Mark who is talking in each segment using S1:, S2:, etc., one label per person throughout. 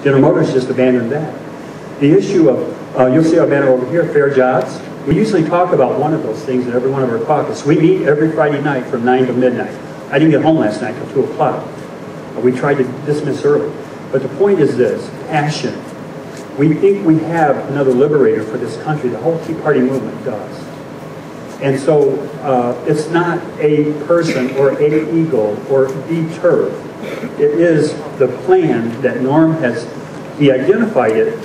S1: General Motors just abandoned that. The issue of, you'll see our banner over here, Fair Jobs. We usually talk about one of those things in every one of our caucus. We meet every Friday night from 9 to midnight. I didn't get home last night till 2 o'clock. We tried to dismiss early. But the point is this, passion. We think we have another liberator for this country. The whole Tea Party movement does. And so it's not a person or a ego or the turf. It is the plan that Norm has, he identified it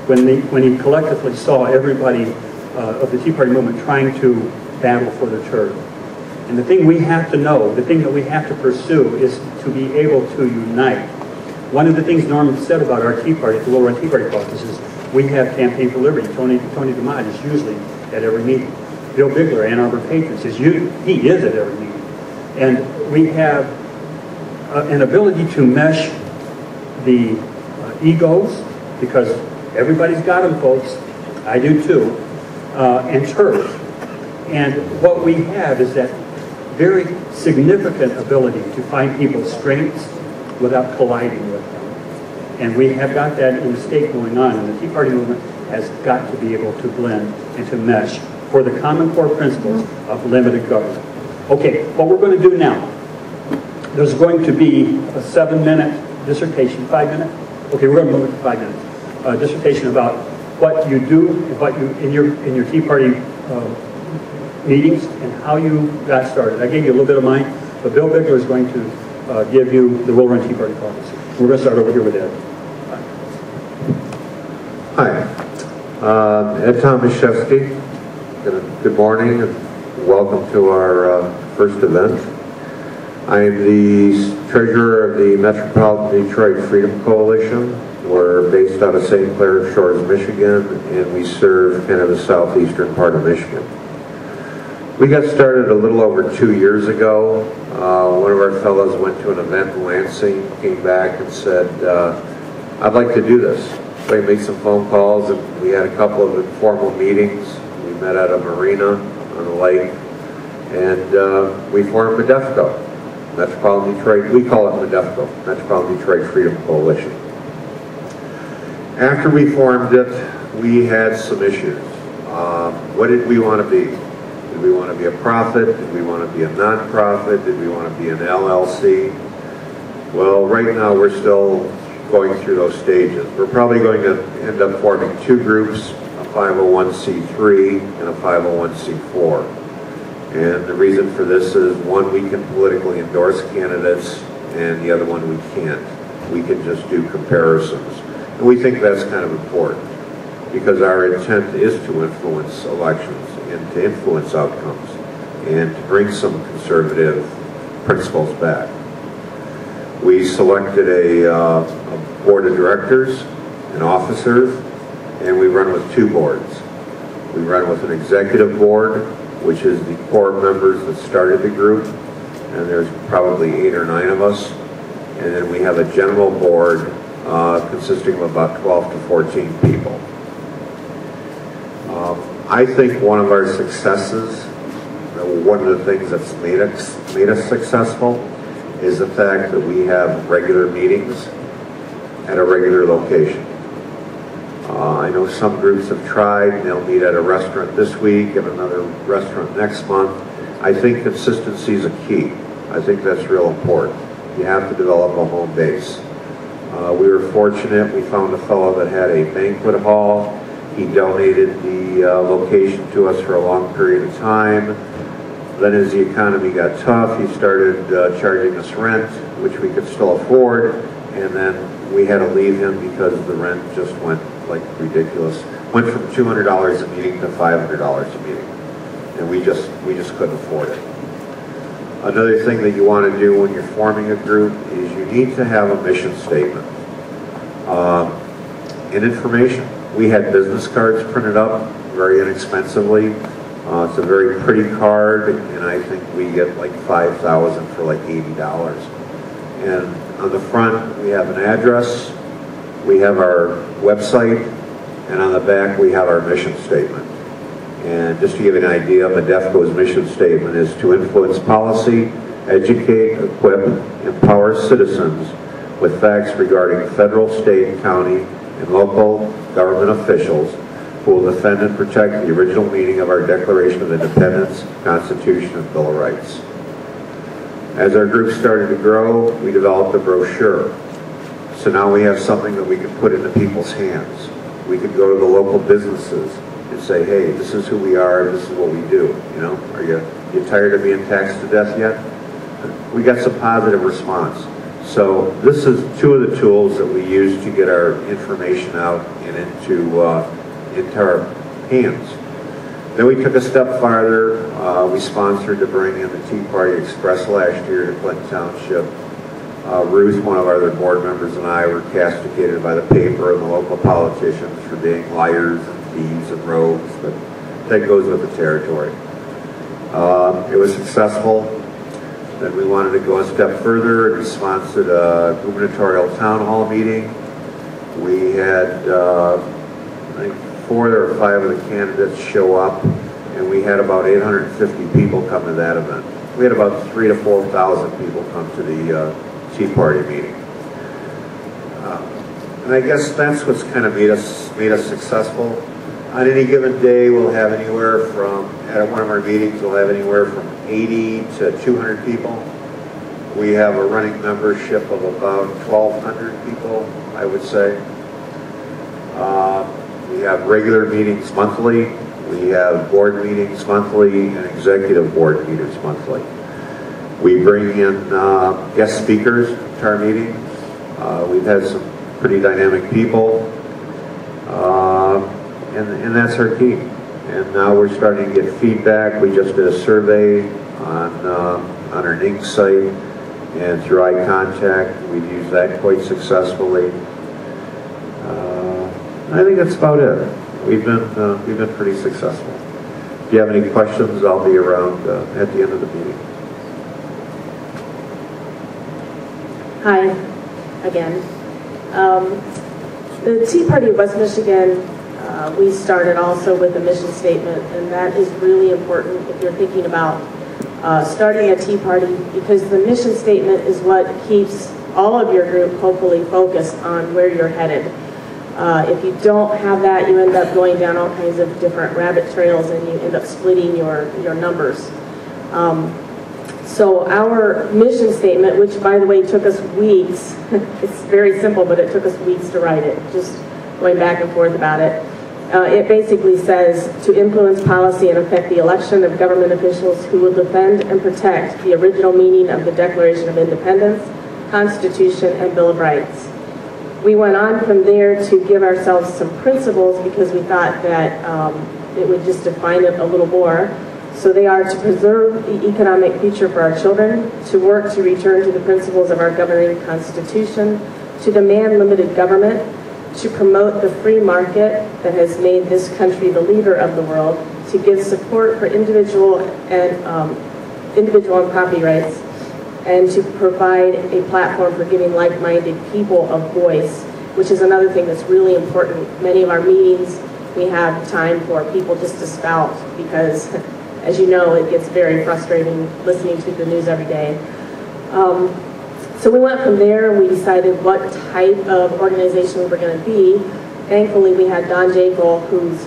S1: when he collectively saw everybody of the Tea Party movement trying to battle for the turf. And the thing we have to know, the thing that we have to pursue is to be able to unite. One of the things Norm said about our Tea Party, the Will Run Tea Party caucus, is we have Campaign for Liberty. Tony DeMott is usually at every meeting. Bill Bigler, Ann Arbor Patriots, he is at every meeting. And we have an ability to mesh the egos, because everybody's got them, folks. I do too. And turf. And what we have is that very significant ability to find people's strengths without colliding with them. And we have got that in the state going on, and the Tea Party movement has got to be able to blend and to mesh for the common core principles of limited government. Okay, what we're going to do now, there's going to be a 7-minute dissertation, 5 minutes? Okay, we're going to move it to 5 minutes. Dissertation about what you do, what you in your Tea Party meetings, and how you got started. I gave you a little bit of mine, but Bill Bigler is going to give you the Will Run Tea Party caucus. We're going to start over here with Ed.
S2: Hi, Ed Tomaszewski. Good morning and welcome to our first event. I am the treasurer of the Metropolitan Detroit Freedom Coalition. We're based out of St. Clair Shores, Michigan, and we serve kind of the southeastern part of Michigan. We got started a little over 2 years ago. One of our fellows went to an event in Lansing, came back and said, I'd like to do this. So we made some phone calls and we had a couple of informal meetings. We met at a marina on the lake, and we formed MEDEFCO, Metropolitan Detroit. We call it MEDEFCO, Metropolitan Detroit Freedom Coalition. After we formed it, we had some issues. What did we want to be? Did we want to be a profit? Did we want to be a non-profit? Did we want to be an LLC? Well, right now we're still going through those stages. We're probably going to end up forming 2 groups, a 501c3 and a 501c4. And the reason for this is, one, we can politically endorse candidates, and the other one we can't. We can just do comparisons. And we think that's kind of important, because our intent is to influence elections and to influence outcomes and to bring some conservative principles back. We selected a board of directors and officers, and we run with 2 boards. We run with an executive board, which is the core members that started the group, and there's probably 8 or 9 of us. And then we have a general board consisting of about 12 to 14 people. I think one of our successes, one of the things that's made us successful, is the fact that we have regular meetings at a regular location. I know some groups have tried, they'll meet at a restaurant this week and another restaurant next month. I think consistency is a key. I think that's real important. You have to develop a home base. We were fortunate, we found a fellow that had a banquet hall. He donated the location to us for a long period of time. Then as the economy got tough, he started charging us rent, which we could still afford, and then we had to leave him because the rent just went like ridiculous. Went from $200 a meeting to $500 a meeting, and we just couldn't afford it. Another thing that you want to do when you're forming a group is you need to have a mission statement and information. We had business cards printed up very inexpensively. It's a very pretty card, and I think we get like 5,000 for like $80. And on the front, we have an address, we have our website, and on the back, we have our mission statement. And just to give you an idea, MEDEFCO's mission statement is to influence policy, educate, equip, empower citizens with facts regarding federal, state, county, and local government officials who will defend and protect the original meaning of our Declaration of Independence, Constitution, and Bill of Rights. As our group started to grow, we developed a brochure. So now we have something that we can put into people's hands. We could go to the local businesses and say, hey, this is who we are, this is what we do. You know, are you tired of being taxed to death yet? We got some positive response. So this is two of the tools that we use to get our information out and into our hands. Then we took a step farther. We sponsored to bring in the Tea Party Express last year to Clinton Township. Ruth, one of our other board members, and I were castigated by the paper and the local politicians for being liars and thieves and rogues, but that goes with the territory. It was successful. Then we wanted to go a step further, and we sponsored a gubernatorial town hall meeting. We had, I think, 4 or 5 of the candidates show up, and we had about 850 people come to that event. We had about 3,000 to 4,000 people come to the Tea Party meeting. And I guess that's what's kind of made us successful. On any given day, we'll have anywhere from, at one of our meetings, we'll have anywhere from 80 to 200 people. We have a running membership of about 1,200 people, I would say. We have regular meetings monthly. We have board meetings monthly and executive board meetings monthly. We bring in guest speakers to our meetings. We've had some pretty dynamic people. And that's our team. And now we're starting to get feedback. We just did a survey on our NINC site and through eye contact. We've used that quite successfully. I think that's about it. We've been pretty successful. If you have any questions, I'll be around at the end of the meeting.
S3: Hi, again. The Tea Party of West Michigan, we started also with a mission statement, and that is really important if you're thinking about starting a Tea Party, because the mission statement is what keeps all of your group hopefully focused on where you're headed. If you don't have that, you end up going down all kinds of different rabbit trails, and you end up splitting your numbers. So our mission statement, which by the way took us weeks, it's very simple, but it took us weeks to write it, just going back and forth about it. It basically says to influence policy and affect the election of government officials who will defend and protect the original meaning of the Declaration of Independence, Constitution, and Bill of Rights. We went on from there to give ourselves some principles because we thought that it would just define it a little more. So they are to preserve the economic future for our children, to work to return to the principles of our governing Constitution, to demand limited government, to promote the free market that has made this country the leader of the world, to give support for individual and property rights, and to provide a platform for giving like-minded people a voice, which is another thing that's really important. Many of our meetings, we have time for people just to spout because, as you know, it gets very frustrating listening to the news every day. So we went from there and we decided what type of organization we were going to be. Thankfully, we had Don Jekyll, who's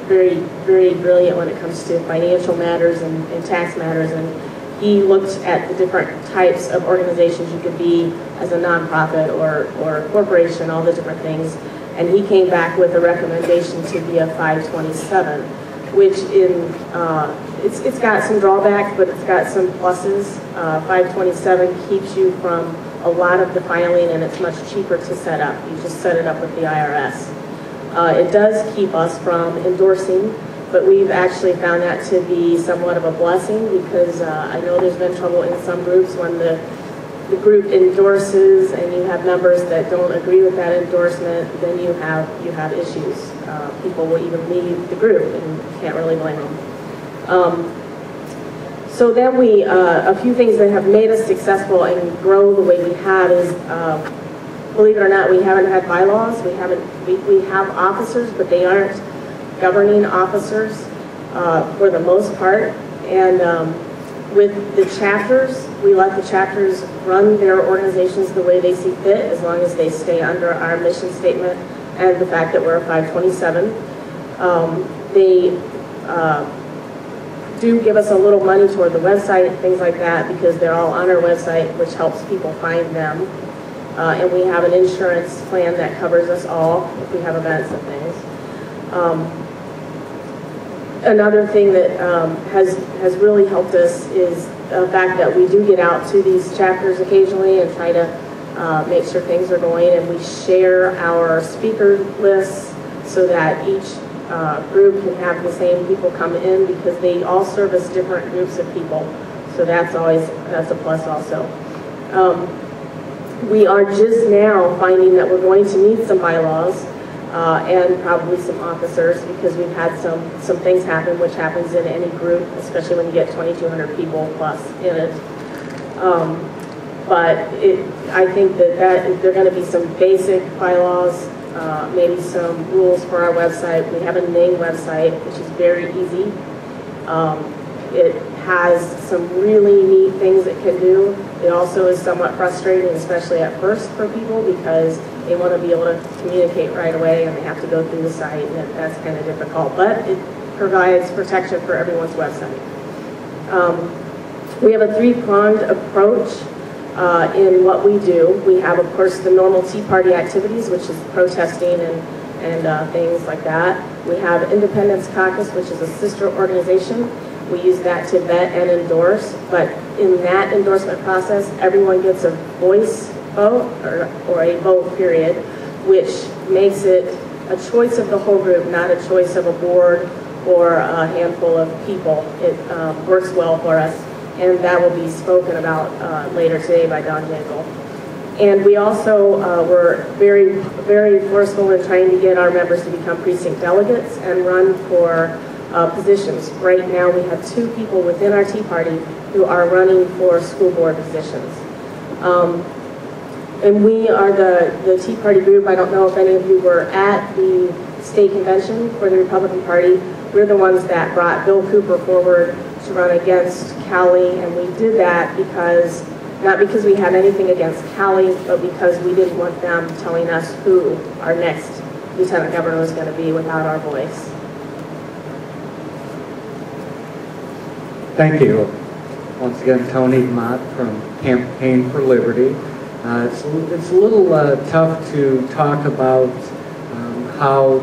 S3: very, very brilliant when it comes to financial matters and tax matters, and he looked at the different types of organizations you could be as a nonprofit or a corporation, all the different things, and he came back with a recommendation to be a 527, which it's got some drawbacks, but it's got some pluses. 527 keeps you from a lot of the filing, and it's much cheaper to set up. You just set it up with the IRS. It does keep us from endorsing, but we've actually found that to be somewhat of a blessing because I know there's been trouble in some groups when the group endorses and you have members that don't agree with that endorsement, then you have issues. People will even leave the group and you can't really blame them. So then a few things that have made us successful and grow the way we have is, believe it or not, we haven't had bylaws. We have officers, but they aren't governing officers for the most part. And with the chapters, we let the chapters run their organizations the way they see fit, as long as they stay under our mission statement and the fact that we're a 527. They do give us a little money toward the website, things like that, because they're all on our website, which helps people find them. And we have an insurance plan that covers us all if we have events and things. Another thing that has really helped us is the fact that we do get out to these chapters occasionally and try to make sure things are going, and we share our speaker lists so that each group can have the same people come in, because they all service different groups of people. So that's a plus also. We are just now finding that we're going to need some bylaws and probably some officers, because we've had some things happen, which happens in any group, especially when you get 2,200 people plus in it. But I think that there are going to be some basic bylaws, maybe some rules for our website. We have a name website, which is very easy. It has some really neat things it can do. It also is somewhat frustrating, especially at first for people, because they want to be able to communicate right away and they have to go through the site, and that's kind of difficult. But it provides protection for everyone's website. We have a three-pronged approach in what we do. We have, of course, the normal Tea Party activities, which is protesting and things like that. We have Independence Caucus, which is a sister organization. We use that to vet and endorse, but in that endorsement process, everyone gets a voice vote, or a vote period, which makes it a choice of the whole group, not a choice of a board or a handful of people. It works well for us, and that will be spoken about later today by Don Jankel. And we also were very, very forceful in trying to get our members to become precinct delegates and run for positions. Right now we have 2 people within our Tea Party who are running for school board positions. And we are the Tea Party group. I don't know if any of you were at the state convention for the Republican Party. We're the ones that brought Bill Cooper forward to run against Cowley, and we did that because, not because we had anything against Cowley, but because we didn't want them telling us who our next lieutenant governor was going to be without our voice.
S4: Thank you. Once again, Tony Mott from Campaign for Liberty. It's a little tough to talk about how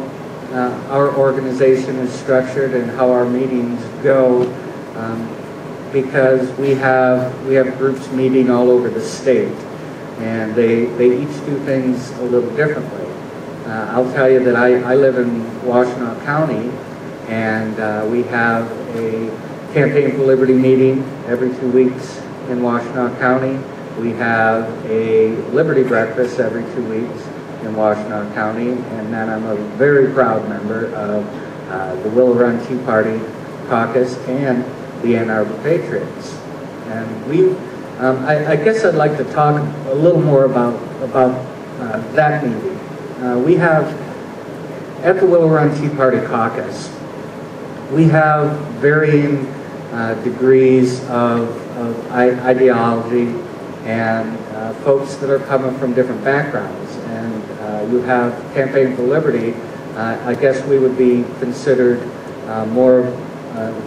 S4: our organization is structured and how our meetings go, because we have groups meeting all over the state, and they each do things a little differently. I'll tell you that I live in Washtenaw County, and we have a Campaign for Liberty meeting every 2 weeks in Washtenaw County. We have a Liberty breakfast every 2 weeks in Washtenaw County, and then I'm a very proud member of the Willow Run Tea Party Caucus and the Ann Arbor Patriots. And I guess I'd like to talk a little more about that meeting. We have, at the Willow Run Tea Party Caucus, we have varying degrees of ideology and folks that are coming from different backgrounds. And you have Campaign for Liberty. I guess we would be considered more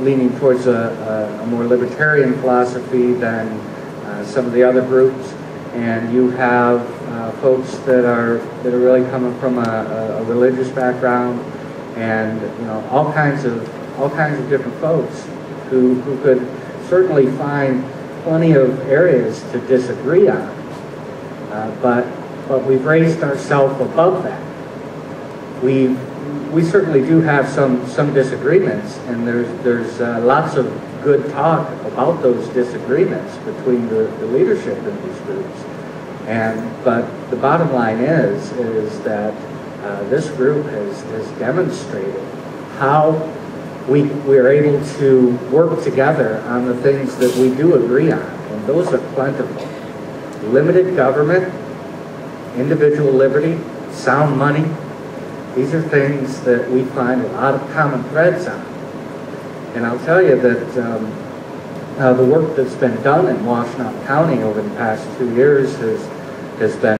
S4: leaning towards a more libertarian philosophy than some of the other groups. And you have folks that are really coming from a religious background, and all kinds of different folks who could certainly find plenty of areas to disagree on, but we've raised ourselves above that. We certainly do have some disagreements, and there's lots of good talk about those disagreements between the leadership in these groups. But the bottom line is that this group has demonstrated how we are able to work together on the things that we do agree on, and those are plentiful. Limited government, individual liberty, sound money. These are things that we find a lot of common threads on. And I'll tell you that the work that's been done in Washtenaw County over the past 2 years has been